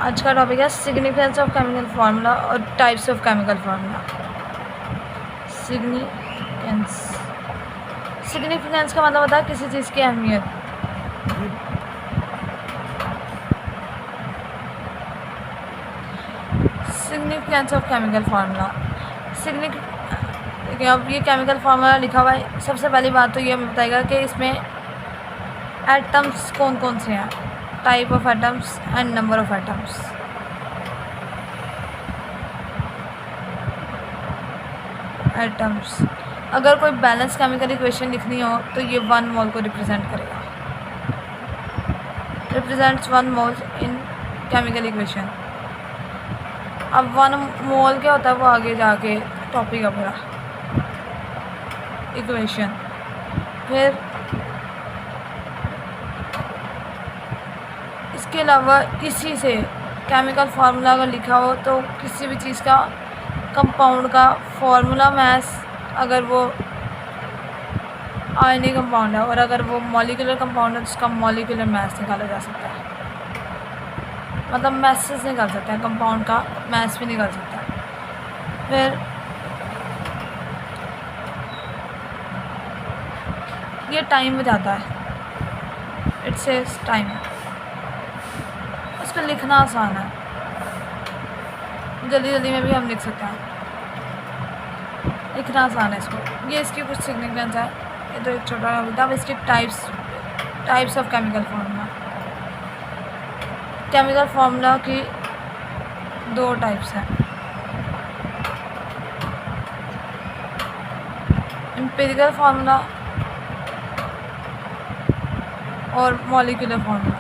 आज का टॉपिक है सिग्निफिकेंस ऑफ केमिकल फार्मूला और types of chemical formula. Significance significance का मतलब होता है किसी चीज़ की अहमियत। Significance of chemical formula. देखिए अब ये केमिकल फार्मूला लिखा हुआ है, सबसे पहली बात तो ये बताएगा कि इसमें एटम्स कौन कौन से हैं, type of atoms and number of atoms. Atoms, अगर कोई बैलेंस केमिकल इक्वेशन लिखनी हो तो ये 1 मोल को रिप्रेजेंट करेगा, रिप्रेजेंट्स 1 मोल इन केमिकल इक्वेशन। अब 1 मोल क्या होता है वो आगे जाके टॉपिक है पूरा इक्वेशन। फिर इसके अलावा किसी से केमिकल फार्मूला अगर लिखा हो तो किसी भी चीज़ का कंपाउंड का फार्मूला मैस, अगर वो आयनिक कंपाउंड है और अगर वो मॉलिक्यूलर कंपाउंड है तो उसका मॉलिक्यूलर मैस निकाला जा सकता है, मतलब मैसेस निकाल सकते हैं, कंपाउंड का मैस भी निकाल सकता है। फिर ये टाइम बताता है, इट सेज टाइम, उसको लिखना आसान है, जल्दी जल्दी में भी हम लिख सकते हैं, लिखना आसान है इसको। ये इसकी कुछ सिग्निफिकेंस है, ये तो एक छोटा टॉपिक था। अब इसकी types of chemical formula. Chemical formula की 2 टाइप्स हैं, एम्पिरिकल फार्मूला और मॉलिक्यूलर फार्मूला।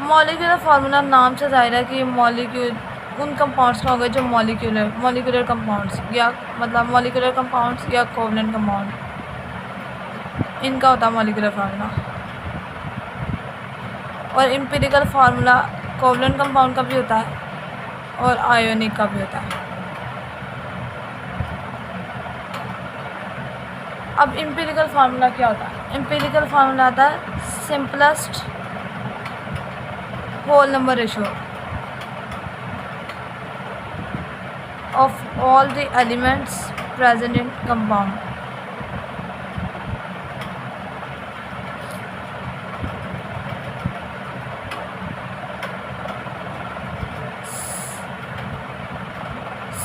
मॉलिक्यूलर फार्मूला नाम से जाहिर है कि मॉलिक्यूल उन कंपाउंड्स का होगा जो मॉलिक्यूलर कंपाउंड्स या मतलब मॉलिक्यूलर कंपाउंड्स या कोवलेंट कंपाउंड, इनका होता है मॉलिक्यूलर फार्मूला। और एम्पिरिकल फार्मूला कोवलेंट कंपाउंड का भी होता है और आयोनिक का भी होता है। अब एम्पिरिकल फार्मूला क्या होता है? एम्पिरिकल फार्मूला आता है simplest whole number ratio of all the elements present in compound.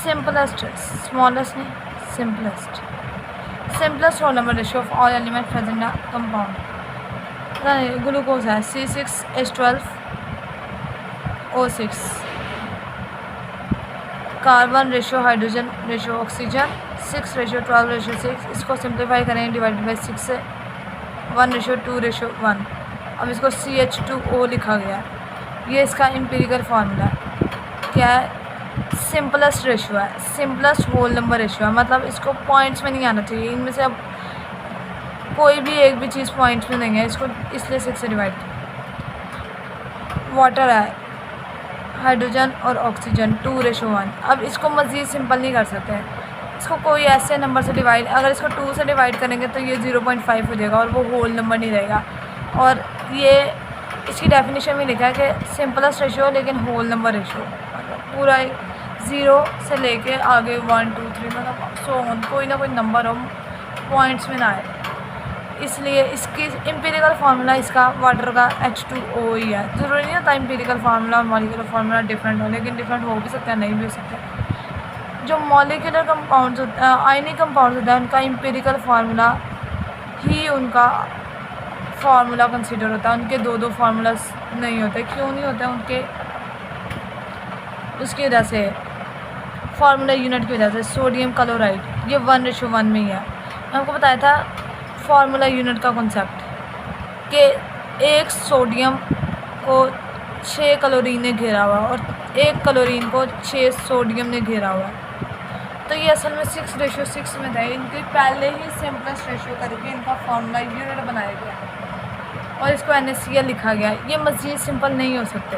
Simplest, smallest नहीं, simplest whole number ratio of all elements present in a compound. Glucose है C6H12O6, carbon ratio hydrogen ratio oxygen 6:12:6। इसको simplify करें divided by 6 से 1:2:1। अब इसको CH2O लिखा गया है, ये इसका एम्पिरिकल फार्मूला है। क्या है? सिंपलेस्ट रेशो है, सिंपलेस्ट होल नंबर रेशो है, मतलब इसको पॉइंट्स में नहीं आना चाहिए, इनमें से अब कोई भी एक भी चीज़ पॉइंट्स में नहीं है, इसको इसलिए 6 से डिवाइड किया। वाटर है, हाइड्रोजन और ऑक्सीजन 2:1। अब इसको मज़ीद सिंपल नहीं कर सकते हैं, इसको कोई ऐसे नंबर से डिवाइड, अगर इसको 2 से डिवाइड करेंगे तो ये 0.5 हो जाएगा और वो होल नंबर नहीं रहेगा। और ये इसकी डेफिनेशन में लिखा है कि सिंपलेस्ट रेशो लेकिन होल नंबर रेशो, मतलब पूरा 0 से लेके आगे 1 2 3 मतलब सो कोई ना कोई नंबर हो, पॉइंट्स में ना आए, इसलिए इसकी एम्पिरिकल फार्मूला इसका वाटर का H2O ही है। ज़रूरी नहीं होता एम्पिरिकल फार्मूला और मॉलिक्यूलर फार्मूला डिफरेंट हो, लेकिन डिफरेंट हो भी सकते हैं, नहीं भी हो सकते। जो मॉलिक्यूलर कंपाउंड्स आयनिक कंपाउंड्स होता है उनका एम्पिरिकल फार्मूला ही उनका फार्मूला कंसीडर होता है, उनके 2 फार्मूलाज नहीं होते। क्यों नहीं होते उनके? उसकी वजह से, फार्मूला यूनिट की वजह से। सोडियम क्लोराइड ये 1:1 में ही है। मैं आपको बताया था फार्मूला यूनिट का कॉन्सेप्ट कि एक सोडियम को 6 क्लोरीन ने घेरा हुआ है और 1 क्लोरीन को 6 सोडियम ने घेरा हुआ है, तो ये असल में 6:6 में था। इनके पहले ही सिंपलेस्ट रेशियो करके इनका फार्मूला यूनिट बनाया गया और इसको NaCl लिखा गया। ये मज़ीद सिंपल नहीं हो सकते,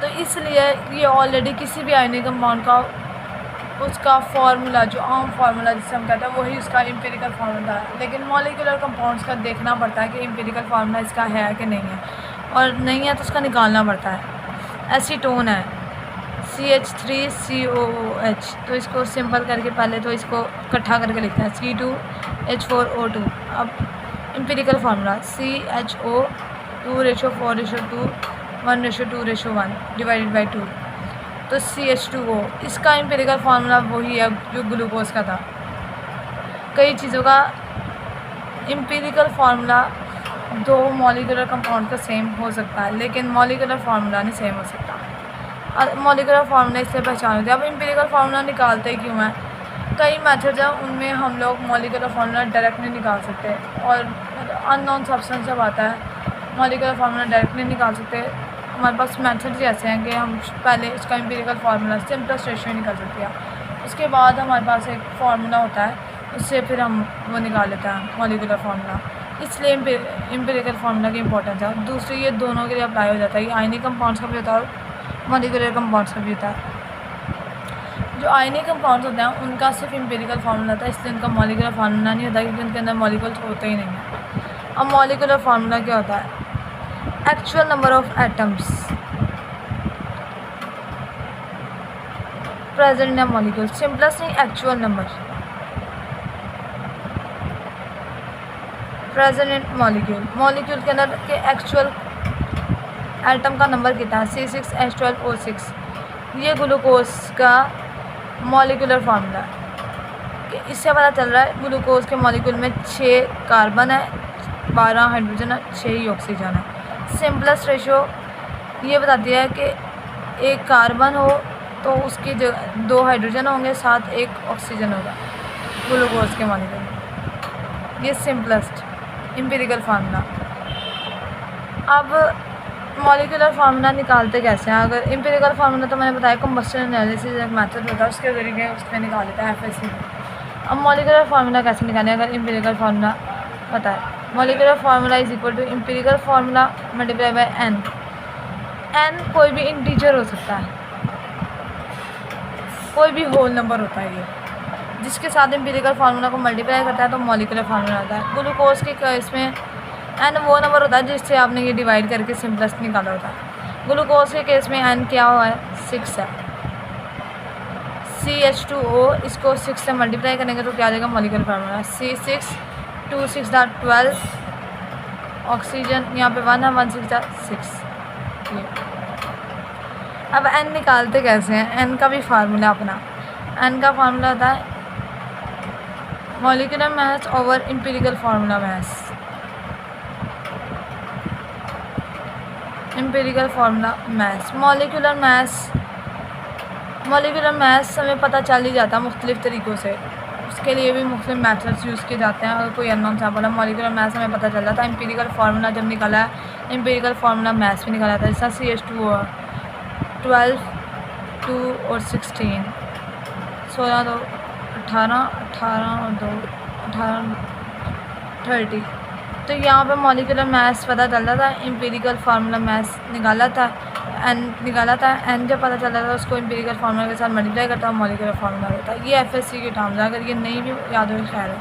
तो इसलिए ये ऑलरेडी किसी भी आयनिक कंपाउंड का उसका फार्मूला, जो आम फार्मूला जिसे हम कहते हैं, वही उसका एम्पिरिकल फार्मूला है। लेकिन मॉलिक्यूलर कंपाउंड्स का देखना पड़ता है कि एम्पिरिकल फार्मूला इसका है कि नहीं है, और नहीं है तो उसका निकालना पड़ता है। एसीटोन है CH3COOH, तो इसको सिंपल करके पहले तो इसको इकट्ठा करके लिखते हैं C2H4O2। अब empirical formula CHO 2:4:2 1:2:1 divided by 2, तो CH2O, इसका एम्पिरिकल फार्मूला वही है जो ग्लूकोज का था। कई चीज़ों का एम्पिरिकल फार्मूला दो मॉलिक्यूलर कंपाउंड का सेम हो सकता है, लेकिन मॉलिक्यूलर फार्मूला नहीं सेम हो सकता। और मॉलिक्यूलर फार्मूला इससे पहचान होती है। अब एम्पिरिकल फार्मूला निकालते क्यों हैं? कई मेथड्स हैं, उनमें हम लोग मॉलिक्यूलर फार्मूला डायरेक्ट नहीं निकाल सकते, और अननोन सब्सटेंस जब आता है मॉलिक्यूलर फार्मूला डायरेक्ट नहीं निकाल सकते। हमारे पास मेथड्स ऐसे हैं कि हम पहले इसका एम्पिरिकल फार्मूला सिंपलेस्ट रेशियो निकाल सकते हैं, उसके बाद हमारे पास एक फार्मूला होता है, उससे फिर हम वो निकाल लेते हैं मॉलिक्यूलर फार्मूला। इसलिए एम्पिरिकल फार्मूला की इंपॉर्टेंस है। दूसरी, ये दोनों के लिए अप्लाई हो जाता है, ये आयनिक कंपाउंड्स का भी होता है और मॉलिक्यूलर कंपाउंड्स का भी होता है। जो आयनिक कंपाउंड्स होते हैं उनका सिर्फ एम्पिरिकल फार्मूला होता है, इसलिए उनका मॉलिक्यूलर फार्मूला नहीं होता, क्योंकि उनके अंदर मॉलिक्यूल्स होते ही नहीं है। अब मॉलिक्यूलर फार्मूला क्या होता है? Actual number of atoms present in a molecule, simplest नहीं, actual number present in molecule. Molecule के अंदर के एक्चुअल एटम का नंबर कितना है? C6H12O6। ये ग्लूकोज का मॉलिक्यूलर फार्मूला है। इससे पता चल रहा है ग्लूकोज के मॉलिक्यूल में 6 कार्बन है, 12 हाइड्रोजन है, 6 ही ऑक्सीजन है। सिंपलेस्ट रेशियो ये बताती है कि एक कार्बन हो तो उसकी जगह 2 हाइड्रोजन होंगे, साथ एक ऑक्सीजन होगा ग्लूकोज के मॉलिक्यूल में। ये सिंपलेस्ट एम्पिरिकल फार्मूला। अब मॉलिक्यूलर फार्मूला निकालते कैसे हैं? अगर एम्पिरिकल फार्मूला तो मैंने बताया कंबस्शन एनालिसिस एक मेथड होता है, उसके ज़रिए उसमें निकाल लेता है FSC में। अब मॉलिक्यूलर फार्मूला कैसे निकालें अगर एम्पिरिकल फार्मूला पता है? Molecular formula is equal to empirical formula multiply by n। n कोई भी इंटीजर हो सकता है, कोई भी होल नंबर होता है, ये जिसके साथ एम्पिरिकल फार्मूला को मल्टीप्लाई करता है तो मॉलिक्यूलर फार्मूला आता है। ग्लूकोज के केस में n वो नंबर होता है जिससे आपने ये डिवाइड करके सिंपलेस्ट निकाला होता है। ग्लूकोज के केस में n क्या हुआ है? 6 है। CH2O, इसको 6 से मल्टीप्लाई करेंगे तो क्या आ जाएगा? मॉलिक्यूलर फार्मूला C6 2 6 12 ऑक्सीजन, यहाँ पे 1 है, 1 6 6। अब n निकालते कैसे हैं? n का भी फार्मूला अपना, n का फार्मूला होता है molecular mass over empirical formula mass. Empirical formula mass, molecular mass हमें पता चल ही जाता है मुख्तलिफ़ तरीक़ों से, उसके लिए भी मुख्तलिफ मेथड्स यूज़ किए जाते हैं। अगर कोई अननोन सैंपल है, मॉलिक्यूलर मास हमें पता चल जाता है। एम्पिरिकल फार्मूला जब निकाला है, एम्पिरिकल फार्मूला मास भी निकाला था, जैसा CH2O 12 2 और 16 16 2 18 18 और 2 18 30। तो यहाँ पे मॉलिक्यूलर मास पता चलता था, एम्पिरिकल फार्मूला मास निकाला था, n निकाला था। n जब पता चलता था उसको एम्पिरिकल फार्मूला के साथ मल्टीप्लाई करता है, मॉलिक्यूलर फार्मूला होता है। ये FSC के टर्म्स है, अगर ये नहीं भी याद हो खैर है।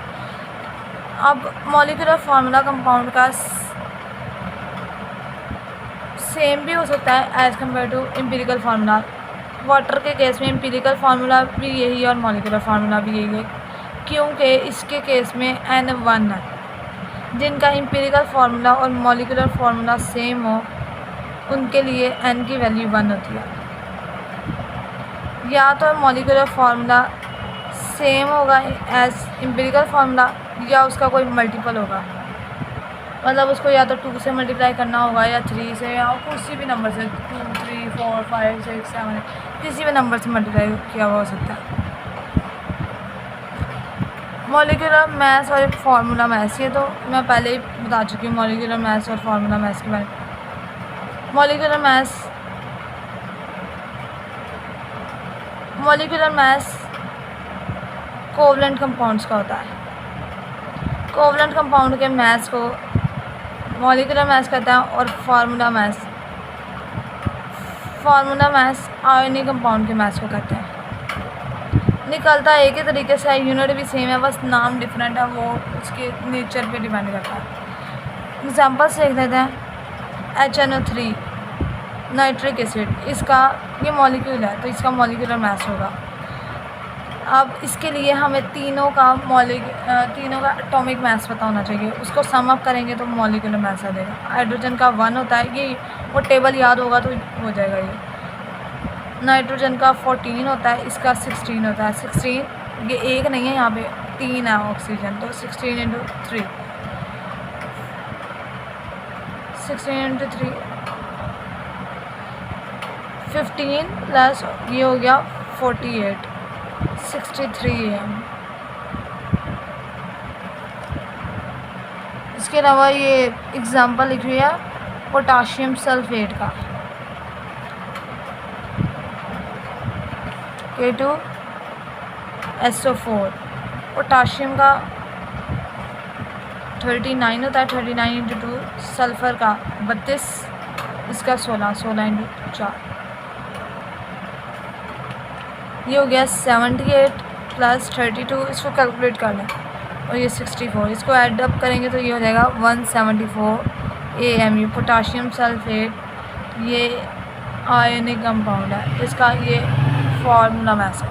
अब मॉलिक्यूलर फार्मूला कंपाउंड का सेम भी हो सकता है as compare to empirical formula. Water के केस में एम्पिरिकल फार्मूला भी यही है और मॉलिक्यूलर फार्मूला भी यही है, क्योंकि इसके केस में n 1 है। जिनका एम्पिरिकल फार्मूला और मॉलिक्यूलर फार्मूला सेम हो उनके लिए n की वैल्यू 1 होती है। या तो मॉलिक्यूलर फार्मूला सेम होगा एज एम्पिरिकल फार्मूला, या उसका कोई मल्टीपल होगा, मतलब उसको या तो 2 से मल्टीप्लाई करना होगा या 3 से, या किसी भी नंबर से 2 3 4 5 6 7 किसी भी नंबर से मल्टीप्लाई किया हुआ हो सकता है। मॉलिक्यूलर मास और एक फार्मूला मास, ये तो मैं पहले ही बता चुकी हूँ मॉलिक्यूलर मास और फार्मूला मास के बारे में। मॉलिक्यूलर मास कोवलेंट कंपाउंड्स का होता है। कोवलेंट कंपाउंड के मास को मॉलिक्यूलर मास कहता है, और फार्मूला मास आयनिक कंपाउंड के मास को कहते हैं। निकलता है एक ही तरीके से है, यूनिट भी सेम है, बस नाम डिफरेंट है, वो उसके नेचर पे डिपेंड करता है। एग्जांपल्स देख लेते हैं। HNO3 नाइट्रिक एसिड, इसका ये मॉलिक्यूल है तो इसका मॉलिक्यूलर मास होगा। अब इसके लिए हमें तीनों का एटॉमिक मास पता होना चाहिए, उसको सम अप करेंगे तो मॉलिक्यूलर मास आ जाएगा। हाइड्रोजन का 1 होता है, ये वो टेबल याद होगा तो हो जाएगा ये। नाइट्रोजन का 14 होता है, इसका 16 होता है। 16 ये एक नहीं है, यहाँ पे 3 है ऑक्सीजन, तो 16 × 3 15 प्लस ये हो गया 48 63 am। इसके अलावा ये एग्जांपल लिख रही है पोटाशियम सल्फेट का, K2SO4। पोटाशियम का 39 होता है, 39 × 2। सल्फ़र का 32, इसका 16 × 4। ये हो गया 78 प्लस 32, इसको कैलकुलेट कर लें, और ये 64, इसको ऐड अप करेंगे तो ये हो जाएगा 174 AMU। पोटाशियम सल्फेट ये आयनिक कंपाउंड है, इसका ये फार्मूला मैस है।